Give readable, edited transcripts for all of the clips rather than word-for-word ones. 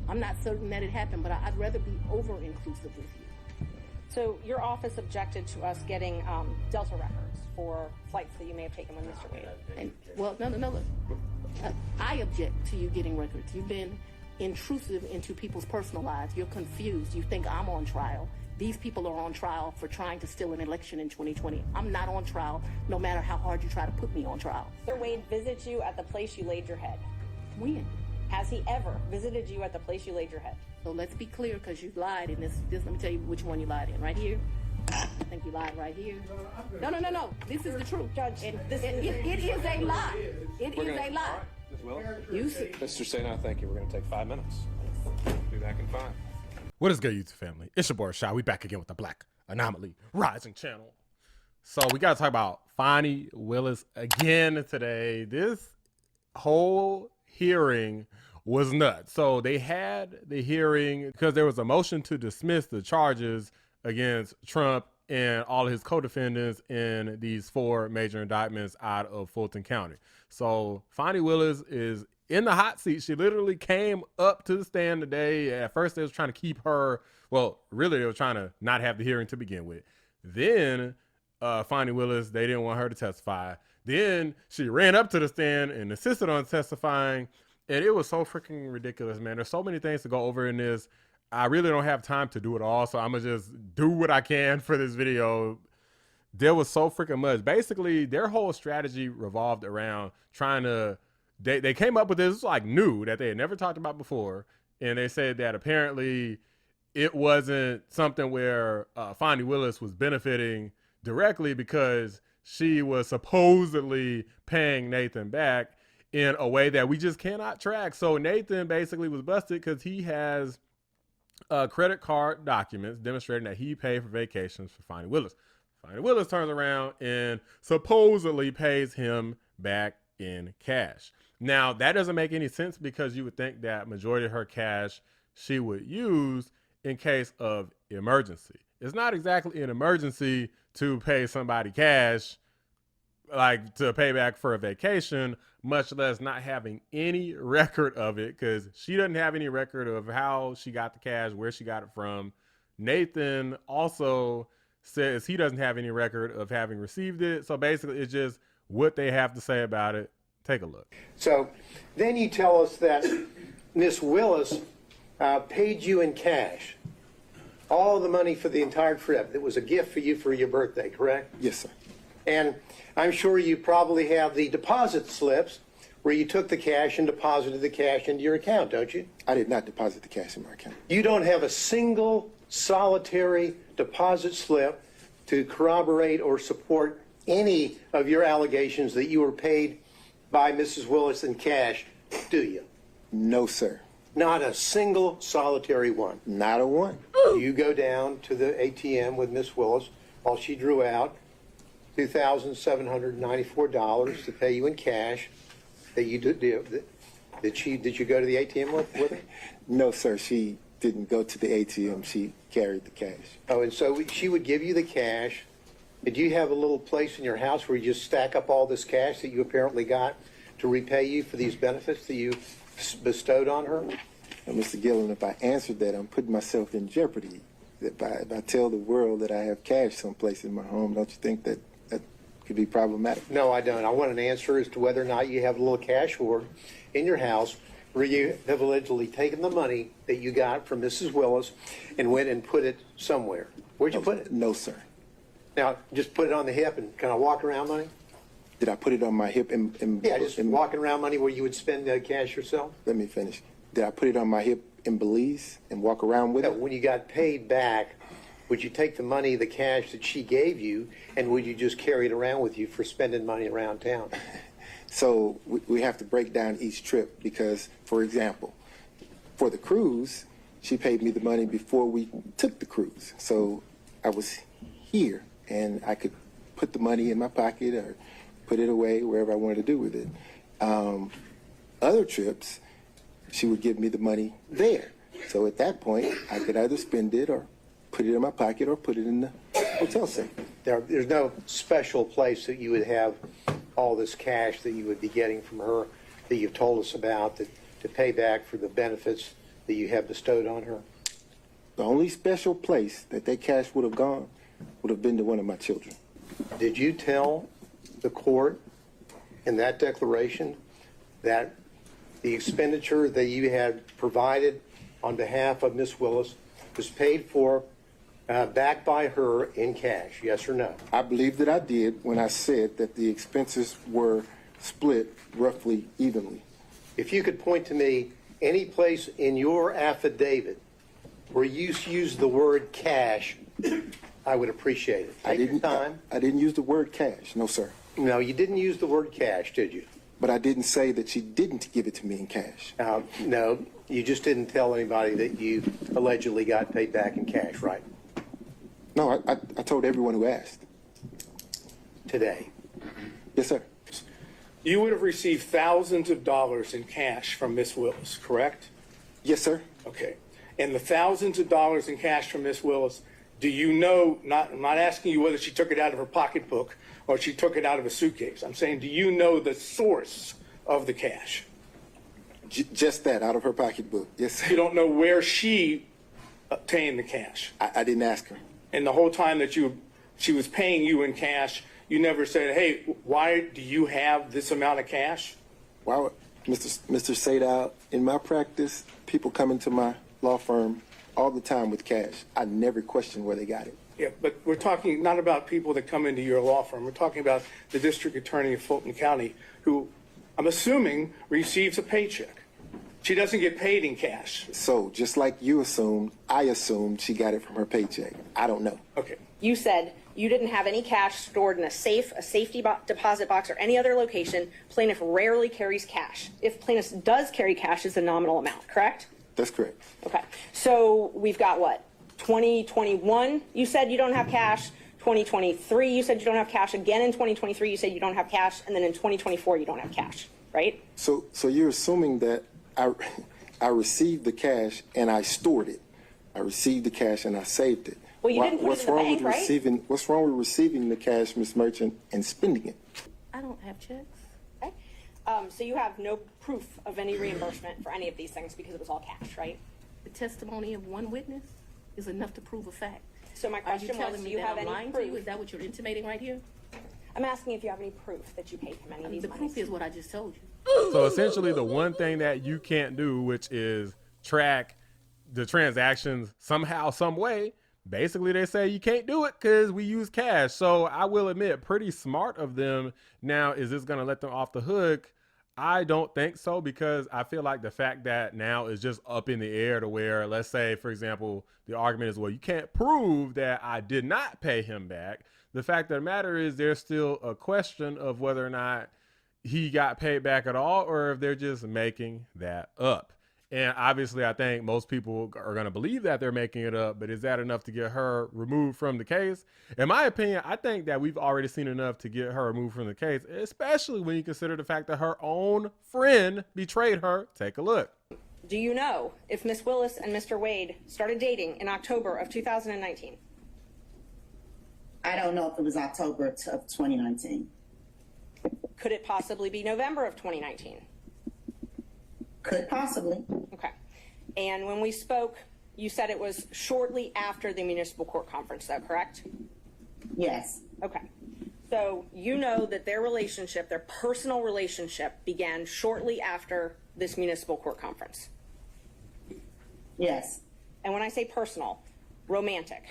I'm not certain that it happened, but I'd rather be over-inclusive with you. So your office objected to us getting Delta records for flights that you may have taken with Mr. Wade. And, well, no, look. I object to you getting records. You've been intrusive into people's personal lives. You're confused. You think I'm on trial. These people are on trial for trying to steal an election in 2020. I'm not on trial, no matter how hard you try to put me on trial. Mr. Wade visited you at the place you laid your head. When? Has he ever visited you at the place you laid your head? So let's be clear, because you lied in this. Let me tell you which one you lied in. Right here. I think you lied right here. No. This is the truth, Judge. And it is a lie. It is a lie. Mr. Sainot, thank you. We're going to take 5 minutes. Be back in 5. What is good, YouTube family? It's your boy Shy. We back again with the Black Anomaly Rising channel. So we got to talk about Fani Willis again today. This whole hearing was nuts. So they had the hearing because there was a motion to dismiss the charges against Trump and all his co-defendants in these 4 major indictments out of Fulton County. So Fani Willis is in the hot seat. She literally came up to the stand today. At first they was trying to keep her, well, really they were trying to not have the hearing to begin with. Then Fani Willis, they didn't want her to testify. Then she ran up to the stand and insisted on testifying. And it was so freaking ridiculous, man. There's so many things to go over in this. I really don't have time to do it all, so I'm going to just do what I can for this video. There was so freaking much. Basically, their whole strategy revolved around trying to, they came up with this like new that they had never talked about before. And they said that apparently it wasn't something where Fani Willis was benefiting directly because she was supposedly paying Nathan back in a way that we just cannot track. So Nathan basically was busted because he has credit card documents demonstrating that he paid for vacations for Fani Willis. Fani Willis turns around and supposedly pays him back in cash. Now, that doesn't make any sense because you would think that majority of her cash she would use in case of emergency. It's not exactly an emergency to pay somebody cash, like to pay back for a vacation, much less not having any record of it, because she doesn't have any record of how she got the cash, where she got it from. Nathan also says he doesn't have any record of having received it. So basically it's just what they have to say about it. Take a look. So then you tell us that Miss Willis paid you in cash all the money for the entire trip. It was a gift for you for your birthday, correct? Yes, sir. And I'm sure you probably have the deposit slips where you took the cash and deposited the cash into your account, don't you? I did not deposit the cash in my account. You don't have a single solitary deposit slip to corroborate or support any of your allegations that you were paid by Mrs. Willis in cash, do you? No, sir. Not a single solitary one. Not a one. You go down to the ATM with Miss Willis while she drew out $2,794 to pay you in cash. That you did you go to the ATM with her? No, sir. She didn't go to the ATM. She carried the cash. Oh, and so she would give you the cash. Did you have a little place in your house where you just stack up all this cash that you apparently got to repay you for these benefits that you bestowed on her? Now, Mr. Gillen, if I answered that, I'm putting myself in jeopardy. If I tell the world that I have cash someplace in my home, don't you think that that could be problematic? No, I don't. I want an answer as to whether or not you have a little cash hoard in your house where you have allegedly taken the money that you got from Mrs. Willis and went and put it somewhere. Where'd you put it? No, sir. Now, just put it on the hip and kind of walk around money? Did I put it on my hip? Yeah, just walking around money where you would spend cash yourself? Let me finish. Did I put it on my hip in Belize and walk around with it? When you got paid back, would you take the money, the cash that she gave you, and would you just carry it around with you for spending money around town? So we have to break down each trip because, for example, for the cruise, she paid me the money before we took the cruise. So I was here and I could put the money in my pocket or put it away wherever I wanted to do with it. Other trips, she would give me the money there. So at that point, I could either spend it or put it in my pocket or put it in the hotel safe. There's no special place that you would have all this cash that you would be getting from her that you've told us about to pay back for the benefits that you have bestowed on her? The only special place that cash would have gone would have been to one of my children. Did you tell the court in that declaration that the expenditure that you had provided on behalf of Ms. Willis was paid for back by her in cash, yes or no? I believe that I did when I said that the expenses were split roughly evenly. If you could point to me any place in your affidavit where you used the word cash, I would appreciate it. Take your time. I didn't use the word cash, no, sir. No, you didn't use the word cash, did you? But I didn't say that she didn't give it to me in cash. No, you just didn't tell anybody that you allegedly got paid back in cash, right? No, I told everyone who asked. Today. Yes, sir. You would have received thousands of dollars in cash from Miss Willis, correct? Yes, sir. Okay. And the thousands of dollars in cash from Miss Willis, do you know, I'm not asking you whether she took it out of her pocketbook or she took it out of a suitcase. I'm saying, do you know the source of the cash? Just that, out of her pocketbook. Yes, sir. You don't know where she obtained the cash. I didn't ask her. And the whole time that she was paying you in cash, you never said, hey, why do you have this amount of cash? Wow, Mr. Sadal, in my practice, people come into my law firm all the time with cash. I never question where they got it. Yeah, but we're talking not about people that come into your law firm. We're talking about the district attorney of Fulton County, who I'm assuming receives a paycheck. She doesn't get paid in cash. So just like you assumed, I assumed she got it from her paycheck. I don't know. Okay. You said you didn't have any cash stored in a safe, a safety deposit box, or any other location. Plaintiff rarely carries cash. If plaintiff does carry cash, it's a nominal amount, correct? That's correct. Okay. So we've got what? 2021, you said you don't have cash. 2023, you said you don't have cash. Again in 2023, you said you don't have cash. And then in 2024, you don't have cash, right? So you're assuming that I received the cash and I stored it. I received the cash and I saved it. Well, you didn't put it in the bank, right? What's wrong with receiving the cash, Ms. Merchant, and spending it? I don't have checks. Okay. So you have no proof of any reimbursement for any of these things because it was all cash, right? The testimony of one witness is enough to prove a fact. So my Are you question was, telling do me you that have I'm any lying to you? proof? Is that what you're intimating right here? I'm asking if you have any proof that you paid him any of these The monies. proof is what I just told you. So essentially, the one thing that you can't do, which is track the transactions somehow, some way, basically they say you can't do it because we use cash. So I will admit, pretty smart of them. Now, is this going to let them off the hook? I don't think so, because I feel like the fact that now is just up in the air to where, let's say, for example, the argument is, well, you can't prove that I did not pay him back. The fact of the matter is there's still a question of whether or not he got paid back at all, or if they're just making that up. And obviously, I think most people are going to believe that they're making it up, but is that enough to get her removed from the case? In my opinion, I think that we've already seen enough to get her removed from the case, especially when you consider the fact that her own friend betrayed her. Take a look. Do you know if Miss Willis and Mr. Wade started dating in October of 2019? I don't know if it was October of 2019. Could it possibly be November of 2019? Could possibly. Okay. And when we spoke, you said it was shortly after the municipal court conference, is that correct? Yes. Okay. So you know that their relationship, their personal relationship, began shortly after this municipal court conference. Yes. And when I say personal, romantic.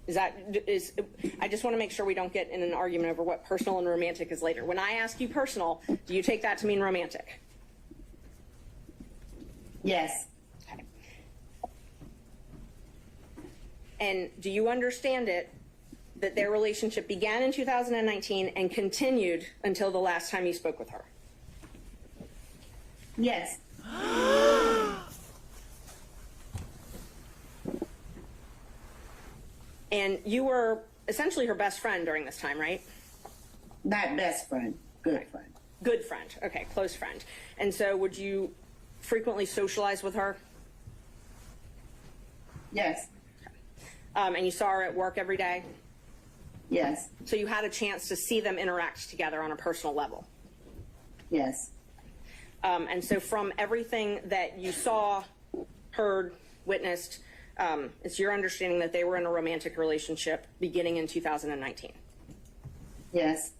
I just want to make sure we don't get in an argument over what personal and romantic is later. When I ask you personal, do you take that to mean romantic? Yes. Okay. And do you understand it that their relationship began in 2019 and continued until the last time you spoke with her? Yes. And you were essentially her best friend during this time, right? Not best friend, good friend. Good friend. Okay, close friend. And so would you frequently socialize with her? Yes. And you saw her at work every day? Yes. So you had a chance to see them interact together on a personal level? Yes. And so from everything that you saw, heard, witnessed, it's your understanding that they were in a romantic relationship beginning in 2019. Yes.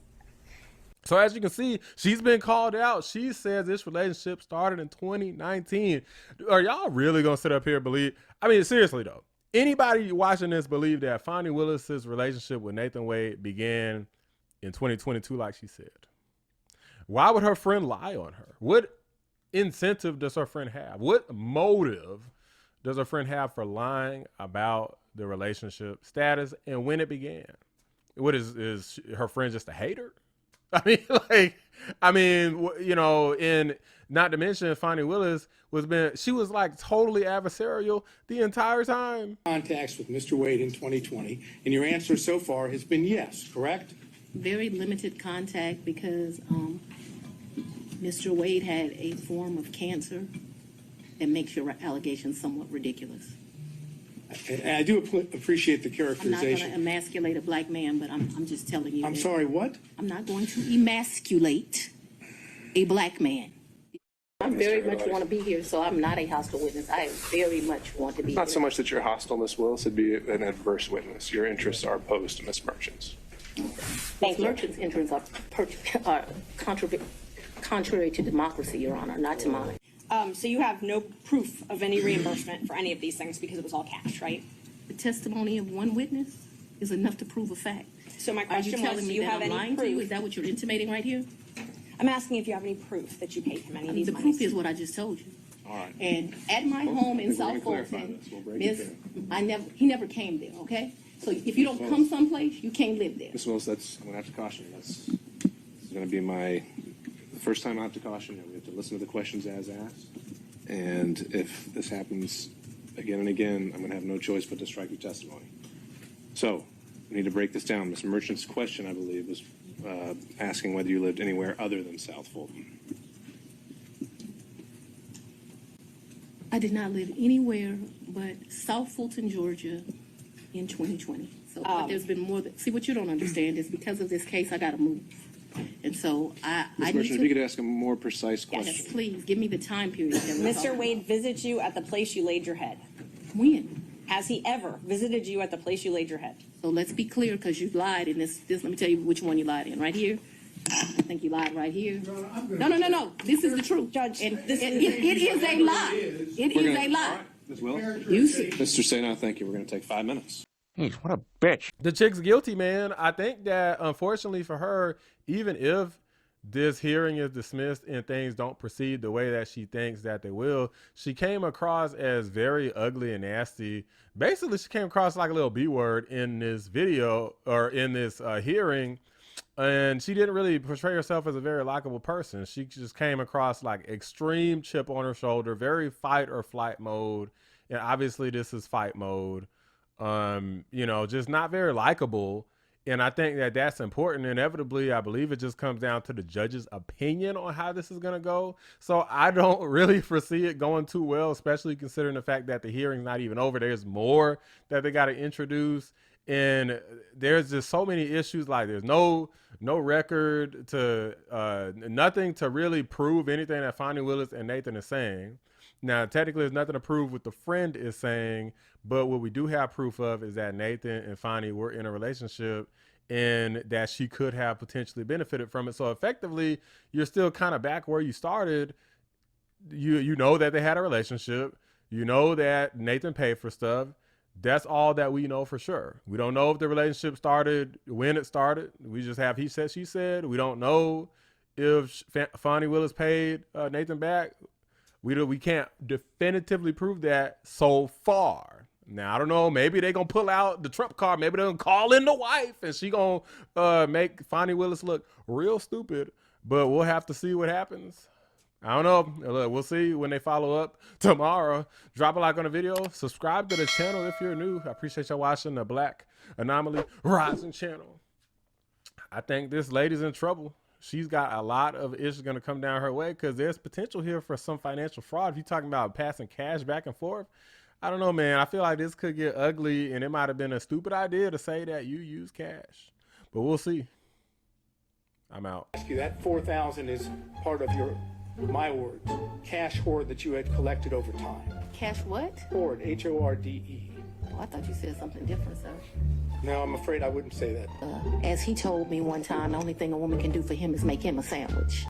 So as you can see, she's been called out. She says this relationship started in 2019. Are y'all really gonna sit up here and believe? I mean, seriously though, anybody watching this believe that Fani Willis's relationship with Nathan Wade began in 2022, like she said? Why would her friend lie on her? What incentive does her friend have? What motive does her friend have for lying about the relationship status and when it began? What is her friend just a hater? I mean, you know, and not to mention Fani Willis she was like totally adversarial the entire time. Contacts with Mr. Wade in 2020, and your answer so far has been yes, correct? Very limited contact because Mr. Wade had a form of cancer that makes your allegations somewhat ridiculous. And I do appreciate the I'm not going to characterization. emasculate a black man, but I'm just telling you. I'm sorry, what? I'm not going to emasculate a black man. I very much want to be here, so I'm not a hostile witness. I very much want to be here. Not so much that you're hostile, Ms. Willis, it'd be an adverse witness. Your interests are opposed to Ms. Merchant's. Thank you. Merchant's interests are contrary to democracy, Your Honor, not to mine. So you have no proof of any reimbursement for any of these things because it was all cash, right? The testimony of one witness is enough to prove a fact. So my Are you question was, telling do me you that have I'm any lying to you? proof? Is that what you're intimating right here? I'm asking if you have any proof that you paid him any of these The monies. proof is what I just told you. All right. And at my home in we're gonna South clarify Fulton, this. We'll break it he never came there, okay? So if you don't come someplace, you can't live there. Ms. Willis, I'm going to have to caution you. This is going to be the first time I have to caution you. We have to listen to the questions as asked. And if this happens again and again, I'm going to have no choice but to strike your testimony. So we need to break this down. Ms. Merchant's question, I believe, was asking whether you lived anywhere other than South Fulton. I did not live anywhere but South Fulton, Georgia in 2020. So but there's been more see, what you don't understand is because of this case, I got to move. And so I Ms. need Merchant, if to... you could ask a more precise question. Yes, please, give me the time period. that we're talking Mr. Wade visited you at the place you laid your head. about. When? Has he ever visited you at the place you laid your head? So let's be clear, because you lied in this. Let me tell you which one you lied in. Right here. I think you lied right here. No. This is the truth, Judge, And it is a lie. It is a lie. Ms. Willis? You see. Mr. Sena, thank you. We're going to take 5 minutes. Jeez, what a bitch. The chick's guilty, man. I think that unfortunately for her, even if this hearing is dismissed and things don't proceed the way that she thinks that they will, she came across as very ugly and nasty. Basically, she came across like a little B word in this video or in this hearing. And she didn't really portray herself as a very likable person. She just came across like extreme chip on her shoulder, very fight or flight mode. And obviously this is fight mode. You know, just not very likable. And I think that that's important. Inevitably, I believe it just comes down to the judge's opinion on how this is going to go. So I don't really foresee it going too well, especially considering the fact that the hearing's not even over. There's more that they got to introduce. And there's just so many issues. Like there's no record to nothing to really prove anything that Fani Willis and Nathan is saying. Now, technically, there's nothing to prove what the friend is saying, but what we do have proof of is that Nathan and Fani were in a relationship and that she could have potentially benefited from it. So effectively, you're still kind of back where you started. You know that they had a relationship. You know that Nathan paid for stuff. That's all that we know for sure. We don't know if the relationship started, when it started. We just have he said, she said. We don't know if Fani Willis paid Nathan back. We can't definitively prove that so far. Now, I don't know. Maybe they're going to pull out the trump card. Maybe they're going to call in the wife and she going to make Fani Willis look real stupid. But we'll have to see what happens. I don't know. Look, we'll see when they follow up tomorrow. Drop a like on the video. Subscribe to the channel if you're new. I appreciate y'all watching the Black Anomaly Rising channel. I think this lady's in trouble. She's got a lot of issues going to come down her way because there's potential here for some financial fraud. If you're talking about passing cash back and forth, I don't know, man. I feel like this could get ugly and it might have been a stupid idea to say that you use cash. But we'll see. I'm out. That $4,000 is part of your my words, cash hoard that you had collected over time. Cash what? Hoard, H-O-R-D-E. Oh, I thought you said something different, sir. No, I'm afraid I wouldn't say that. As he told me one time, the only thing a woman can do for him is make him a sandwich.